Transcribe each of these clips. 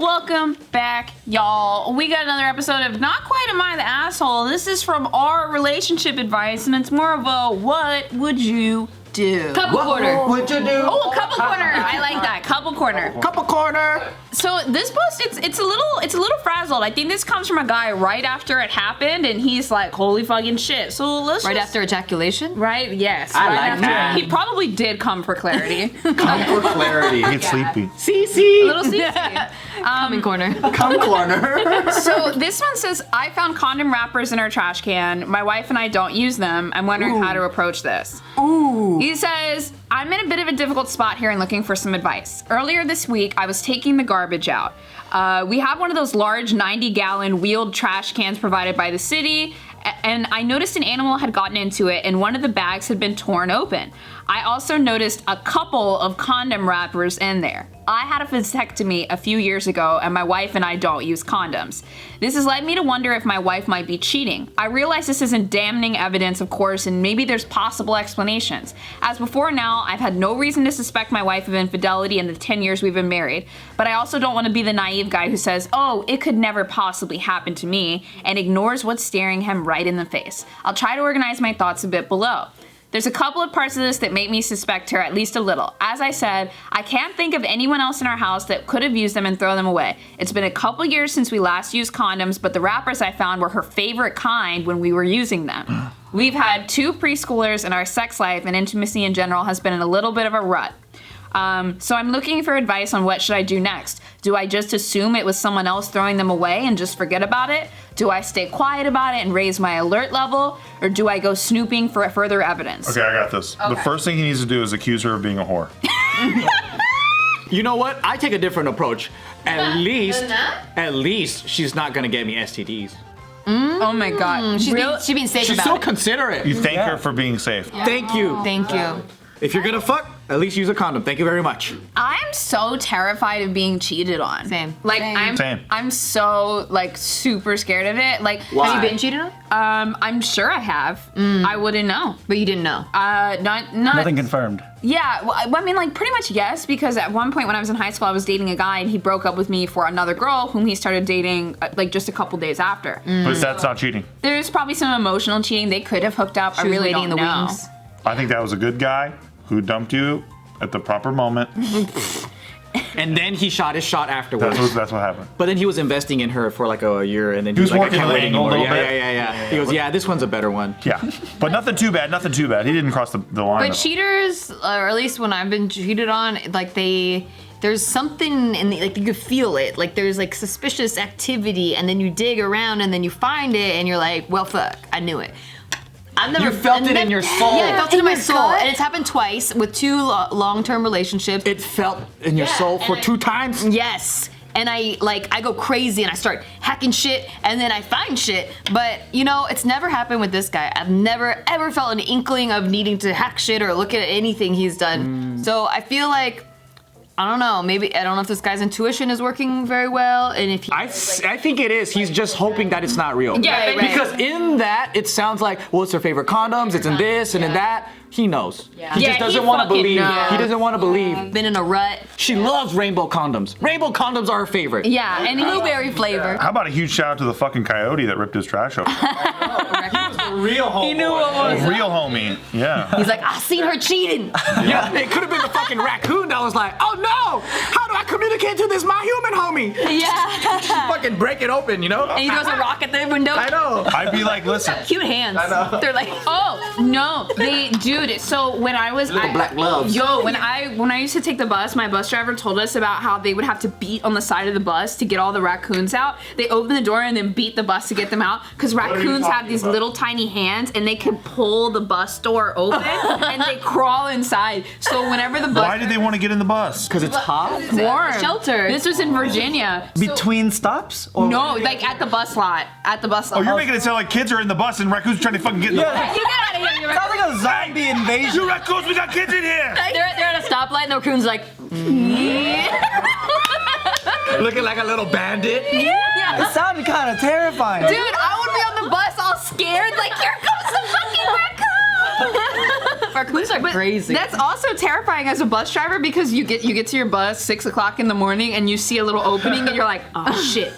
Welcome back, y'all. We got another episode of Not Quite Am I the Asshole. This is from our relationship advice, and it's more of a what would you do? Couple corner. What would you do? Oh, couple corner. I like that. Couple corner. Couple corner. So this post, it's a little frazzled. I think this comes from a guy right after it happened, and he's like, "Holy fucking shit!" So let's Right after ejaculation? Right. Yes. I right like after. that. He probably did come for clarity. Come for clarity. Get sleepy. CC. Little CC. Coming corner. Come corner. So this one says, I found condom wrappers in our trash can. My wife and I don't use them. I'm wondering how to approach this. Ooh. He says, I'm in a bit of a difficult spot here and looking for some advice. Earlier this week, I was taking the garbage out. We have one of those large 90-gallon wheeled trash cans provided by the city, and I noticed an animal had gotten into it and one of the bags had been torn open. I also noticed a couple of condom wrappers in there. I had a vasectomy a few years ago, and my wife and I don't use condoms. This has led me to wonder if my wife might be cheating. I realize this isn't damning evidence, of course, and maybe there's possible explanations. As before now, I've had no reason to suspect my wife of infidelity in the 10 years we've been married, but I also don't want to be the naive guy who says, oh, it could never possibly happen to me, and ignores what's staring him right in the face. I'll try to organize my thoughts a bit below. There's a couple of parts of this that make me suspect her at least a little. As I said, I can't think of anyone else in our house that could have used them and thrown them away. It's been a couple years since we last used condoms, but the wrappers I found were her favorite kind when we were using them. We've had 2 preschoolers, and our sex life and intimacy in general has been in a little bit of a rut. So I'm looking for advice on what should I do next. Do I just assume it was someone else throwing them away and just forget about it? Do I stay quiet about it and raise my alert level? Or do I go snooping for further evidence? Okay, I got this. The first thing he needs to do is accuse her of being a whore. You know what? I take a different approach. At least she's not gonna get me STDs. Oh my god. She's being safe She's about so it. considerate. You thank her for being safe. Thank you. Thank you. If you're gonna fuck, at least use a condom. Thank you very much. I'm so terrified of being cheated on. Same. Like Same. I'm so like super scared of it. Like Why? Have you been cheated on? I'm sure I have. I wouldn't know. But you didn't know. Not Nothing confirmed. Yeah, well, I mean, like, pretty much yes, because at one point when I was in high school, I was dating a guy, and he broke up with me for another girl whom he started dating, like, just a couple days after. But that's not cheating. There's probably some emotional cheating. They could have hooked up. I She was really waiting don't in the know. wings. I think that was a good guy who dumped you at the proper moment. And then he shot his shot afterwards. That's what happened. But then he was investing in her for like a year, and then He was like, working I can't the wait angle a anymore. little bit. Yeah. He goes, yeah, this one's a better one. Yeah, but nothing too bad. Nothing too bad. He didn't cross the line. But cheaters, or at least when I've been cheated on, like there's something in the, like you could feel it. Like there's like suspicious activity, and then you dig around, and then you find it, and you're like, well, fuck, I knew it. I've never You felt it in your soul. Yeah, I felt it in my your soul, gut? and it's happened twice with 2 long-term relationships. It felt in your soul for 2 times. Yes. And I go crazy and I start hacking shit and then I find shit. But you know, it's never happened with this guy. I've never ever felt an inkling of needing to hack shit or look at anything he's done. So I feel like, I don't know, maybe, I don't know if this guy's intuition is working very well, and if he, I think it is. He's just hoping that it's not real. Yeah, right. Because in that, it sounds like, well, it's her favorite condoms, it's in this and in that. He knows. Yeah. He Yeah, just doesn't he want to fucking believe. knows. He doesn't want to believe. been in a rut. She loves rainbow condoms. Rainbow condoms are her favorite. Yeah, and Blueberry flavor. How about a huge shout out to the fucking coyote that ripped his trash open? Real homie. He knew what was. Real homie. Yeah. He's like, I seen her cheating. Yeah, it could have been the fucking raccoon that was like, oh no, how do I communicate to this my human homie? Yeah. Fucking break it open, you know? And he throws a rock at the window. I know. I'd be like, listen. Cute hands. I know. They're like, oh no, dude. So when I was black gloves. when I used to take the bus, my bus driver told us about how they would have to beat on the side of the bus to get all the raccoons out. They open the door and then beat the bus to get them out because raccoons have these little tiny hands and they can pull the bus door open and they crawl inside. So whenever the bus Why did they want to get in the bus? Because it's hot. warm. Shelter. This was in Virginia. Between stops? Or No, like at the bus lot. At the bus lot. Oh, you're making it sound like kids are in the bus and raccoons trying to fucking get in the bus. You get out of here. You're Sounds like a zombie invasion. You raccoons, we got kids in here! They're at a stoplight and the raccoon's like, Looking like a little bandit. It sounded kind of terrifying. Dude, I would be on the bus all scared, like, here comes the fucking raccoon! Raccoons are crazy. That's also terrifying as a bus driver because you get to your bus 6 o'clock in the morning and you see a little opening and you're like, oh shit.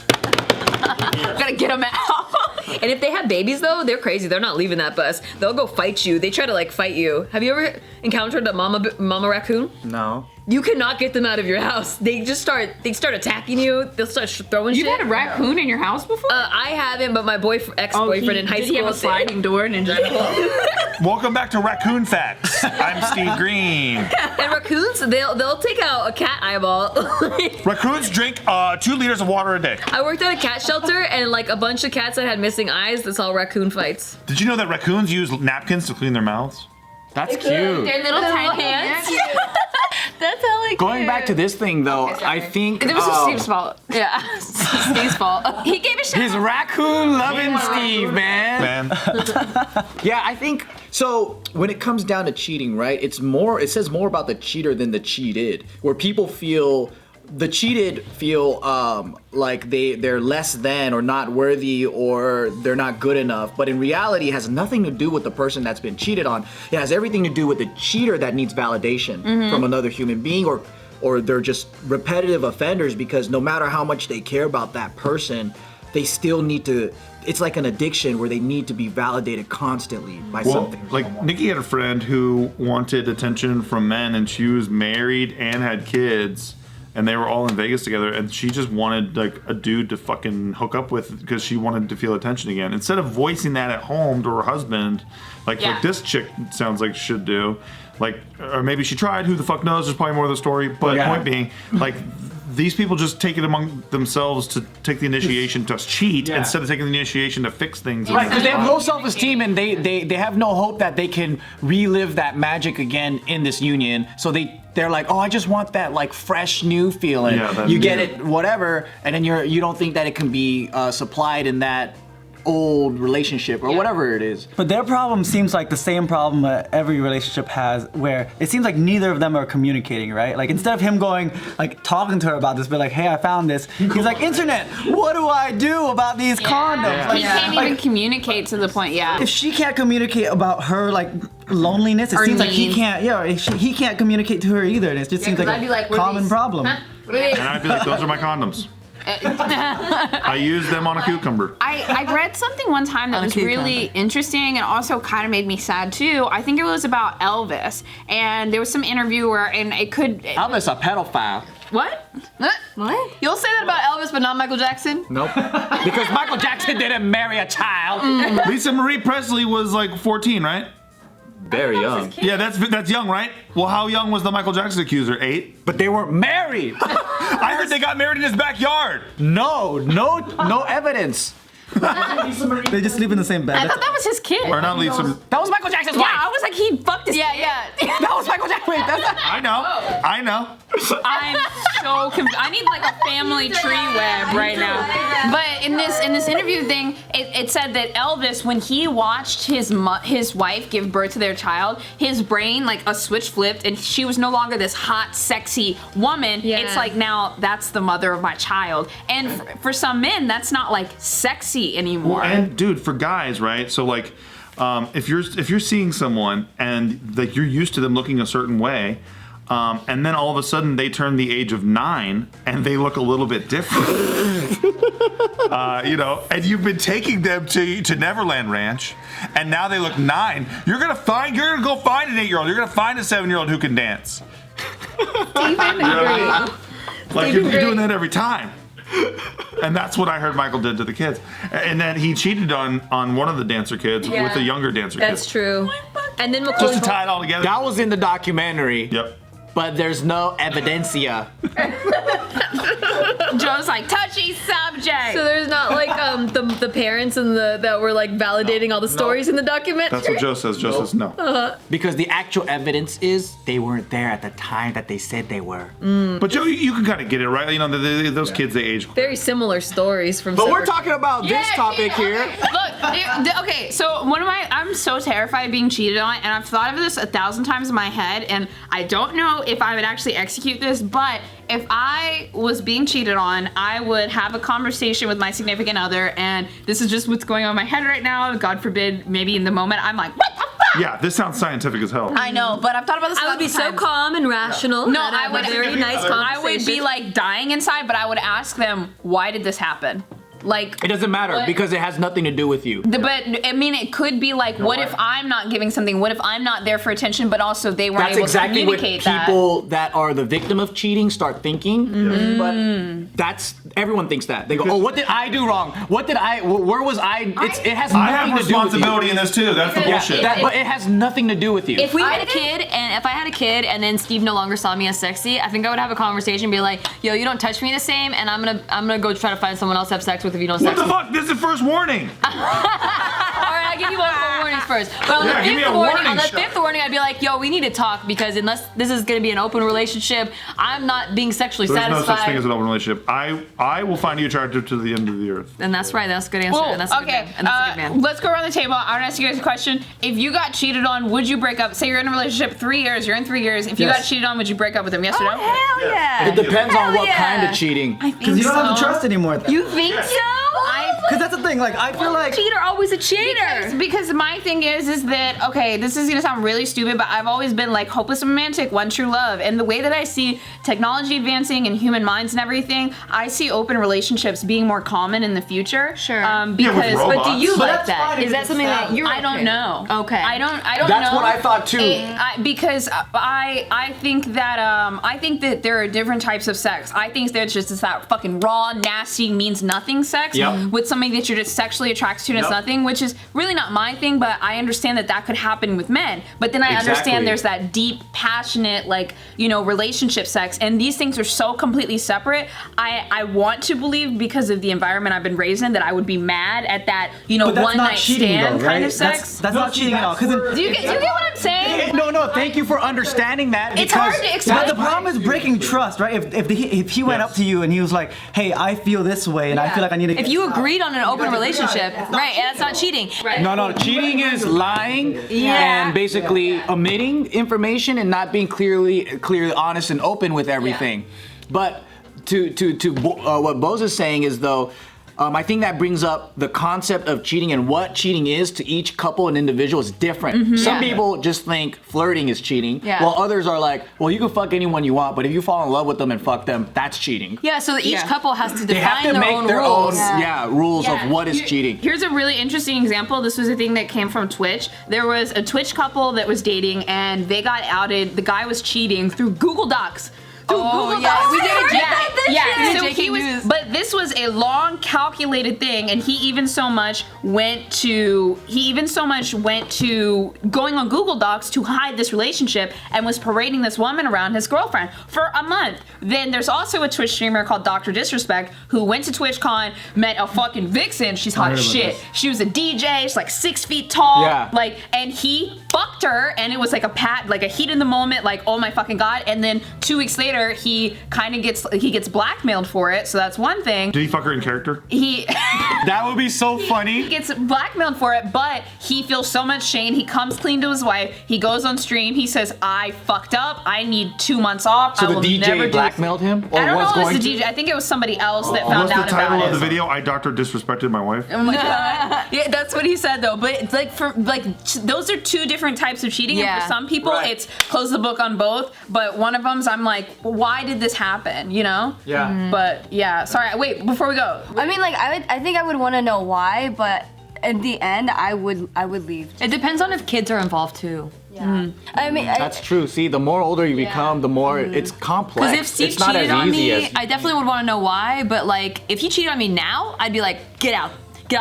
Gotta get them out. And if they have babies though, they're crazy. They're not leaving that bus. They'll go fight you. They try to like fight you. Have you ever encountered a mama raccoon? No. You cannot get them out of your house. They start attacking you. They'll start throwing shit. You've had a raccoon in your house before? I haven't, but my ex-boyfriend in high did school he have a sliding door and Welcome back to Raccoon Facts. I'm Steve Greene. And raccoons, they'll take out a cat eyeball. Raccoons drink 2 liters of water a day. I worked at a cat shelter and like a bunch of cats that had missing eyes. That's all raccoon fights. Did you know that raccoons use napkins to clean their mouths? That's cute. Their little tiny hands. That's hella Going back to this thing though, I think It was Steve's fault. Yeah, Steve's fault. He gave a shit. He's raccoon loving Steve, man. Yeah, I think so. When it comes down to cheating, right? It says more about the cheater than the cheated. Where people feel the cheated feel like they're less than or not worthy or they're not good enough. But in reality, it has nothing to do with the person that's been cheated on. It has everything to do with the cheater that needs validation from another human being, or they're just repetitive offenders because no matter how much they care about that person, they still need to. It's like an addiction where they need to be validated constantly by something. Like Nikki had a friend who wanted attention from men, and she was married and had kids. And they were all in Vegas together, and she just wanted like a dude to fucking hook up with because she wanted to feel attention again. Instead of voicing that at home to her husband, like this chick sounds like she should do, like, or maybe she tried. Who the fuck knows? There's probably more of the story. But point being, like, these people just take it among themselves to take the initiation to cheat instead of taking the initiation to fix things. Right, because they have low self-esteem and they have no hope that they can relive that magic again in this union. So they're like, oh, I just want that like fresh new feeling. Yeah, you get it, whatever, and then you don't think that it can be supplied in that old relationship or whatever it is. But their problem seems like the same problem that every relationship has, where it seems like neither of them are communicating, right? Like instead of him going, like talking to her about this, but like, hey, I found this. He's like, internet, what do I do about these condoms? Like, He can't even communicate to the point. Yeah. if she can't communicate about her like loneliness, it seems like he needs. can't. Yeah, he can't communicate to her either, and it just seems like I'd be like, a what are common these? problem. Huh? And I'd be like, those are my condoms. I use them on a cucumber. I read something one time that was really interesting and also kind of made me sad too. I think it was about Elvis, and there was some interviewer, and it could. Elvis a pedophile. What? What? You'll say that about Elvis, but not Michael Jackson? Nope. Because Michael Jackson didn't marry a child. Lisa Marie Presley was like 14, right? Very young. Yeah, that's young, right? Well, how young was the Michael Jackson accuser? 8? But they weren't married. I heard they got married in his backyard. No evidence. They just sleep in the same bed. I thought that was his kid. Or not Lisa. That was Michael Jackson's Yeah, wife. I was like, he fucked his kid. Yeah. That was Michael Jackson. Wait, that's not. I know. I'm so confused. I need like a family tree web right now. But in this interview thing, it said that Elvis, when he watched his wife give birth to their child, his brain, like a switch flipped, and she was no longer this hot, sexy woman. Yeah. It's like, now that's the mother of my child. And for some men, that's not like sexy anymore. And dude, for guys, right? So like, if you're seeing someone and like you're used to them looking a certain way, and then all of a sudden they turn the age of 9 and they look a little bit different, you know, and you've been taking them to Neverland Ranch, and now they look 9. You're gonna go find an 8-year-old. You're gonna find a 7-year-old who can dance. Like you're doing that every time. And that's what I heard Michael did to the kids. And then he cheated on one of the dancer kids with a younger dancer kid. That's true. And then Just McCoy. to tie it all together. That was in the documentary. Yep. But there's no evidencia. Joe's like, touchy subject. So there's not like the parents and that were like validating all the stories in the documentary. That's what Joe says. Joe says no. Because the actual evidence is they weren't there at the time that they said they were. But Joe, you can kind of get it, right? You know, those kids, they age. Very similar stories from. But we're separate- talking about this topic here. Look, okay, so I'm so terrified of being cheated on, and I've thought of this 1,000 times in my head, and I don't know if I would actually execute this, but if I was being cheated on, I would have a conversation with my significant other, and this is just what's going on in my head right now. God forbid, maybe in the moment, I'm like, what the fuck? Yeah, this sounds scientific as hell. I know, but I've thought about this. I would be so times. calm and rational. No, and I have would. a very nice conversation. I would be like dying inside, but I would ask them, why did this happen? Like, It doesn't matter what- because it has nothing to do with you. But I mean, it could be like, what if I'm not giving something? What if I'm not there for attention, but also they weren't That's able exactly to what communicate people that are the victim of cheating start thinking. Mm-hmm. But that's everyone thinks that. They go, "Oh, what did I do wrong? What did I? Where was I?" It has I have nothing to do with you. responsibility in this too. That's the bullshit. But it has nothing to do with you. If we had a kid, and if I had a kid, and then Steve no longer saw me as sexy, I think I would have a conversation, and be like, "Yo, you don't touch me the same, and I'm gonna go try to find someone else to have sex with if you don't What sex the me." fuck? This is the first warning. All right, I give you multiple warnings first. But on Yeah, the give me fifth a warning, warning shot. I'd be like, "Yo, we need to talk because unless this is gonna be an open relationship, I'm not being sexually There's no satisfied." such thing as an open relationship. I will find you attractive to the end of the earth. And that's right. That's a good answer. Well, and that's a good okay, man. And that's a good man. let's go around the table. I want to ask you guys a question. If you got cheated on, would you break up? Say you're in a relationship 3 years, you're in 3 years. If you Yes. got cheated on, would you break up with them? Yes or no? Hell yeah! It depends on what yeah. kind of cheating. Because you don't have to trust anymore. You think so? Because that's the thing. Like I feel like cheater always a cheater. Because my thing is that, okay, this is gonna sound really stupid, but I've always been like hopeless romantic, one true love. And the way that I see technology advancing and human minds and everything, I see open relationships being more common in the future. Sure. Because, robots. But do you But like that's that? fine if Is that it's something that established. you're? I don't know. Okay. I don't That's know. what I thought too. Because I think that there are different types of sex. I think there's just that fucking raw, nasty, means nothing sex Yep. with somebody that you're just sexually attracted to and it's Yep. nothing, which is really not my thing. But I understand that could happen with men. But then I Exactly. understand there's that deep, passionate, like, relationship sex, and these things are so completely separate. I want to believe, because of the environment I've been raised in, that I would be mad at that but that's one not night cheating stand though, right? kind of sex. That's not cheating at all. Because Do you get what I'm saying? No, thank you for understanding that. It's hard to but explain. the problem is breaking trust, right? If he went Yes. up to you and he was like, "Hey, I feel this way, and I feel like I need to." If you agreed on an open relationship, right, and that's not cheating. Right. No, cheating is lying and basically omitting information and not being clearly honest and open with everything. But what Boze is saying is though, I think that brings up the concept of cheating and what cheating is to each couple and individual is different. Some people just think flirting is cheating, while others are like, well, you can fuck anyone you want, but if you fall in love with them and fuck them, that's cheating. Yeah, so each couple has to They have define to their make own their rules. own rules of what is cheating. Here's a really interesting example. This was a thing that came from Twitch. There was a Twitch couple that was dating and they got outed. The guy was cheating through Google Docs. Google Docs. We did a Yeah, so JK he was, News. but this was a long calculated thing, and he even so much went to going on Google Docs to hide this relationship and was parading this woman around his girlfriend for a month. Then there's also a Twitch streamer called Dr. Disrespect who went to TwitchCon, met a fucking vixen. She's hot as shit. She was a DJ. She's like 6 feet tall. Yeah. Like, and he fucked her, and it was like a heat in the moment, like, oh my fucking god. And then 2 weeks later, he kind of gets blackmailed for it. So that's one thing. Did he fuck her in character? He That would be so funny. gets blackmailed for it, but he feels so much shame. He comes clean to his wife. He goes on stream. He says, "I fucked up. I need 2 months off. So I the will DJ never do blackmailed him, or I don't was know if going it was to? the DJ. I think it was somebody else that found What's the out title about of it. the video? I Doctor disrespected my wife. Oh my god. Yeah, that's what he said though. But it's like those are two different types of cheating. And Yeah. for some people, Right. it's close the book on both. But one of them's I'm like, why did this happen? Yeah. But yeah, sorry. Wait, before we go. I mean, like, I think I would want to know why, but at the end, I would leave. It depends on if kids are involved too. Yeah. I mean, That's true. See, the more older you become, the more it's complex. Because if Steve it's not cheated as on easy me, as I definitely would want to know why. But like, if he cheated on me now, I'd be like, get out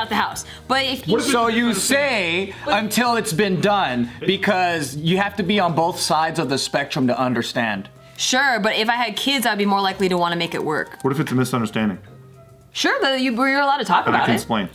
the house. But if he So you say until it's been done because you have to be on both sides of the spectrum to understand. Sure, but if I had kids, I'd be more likely to want to make it work. What if it's a misunderstanding? Sure, you're allowed to talk And I about can it. explain.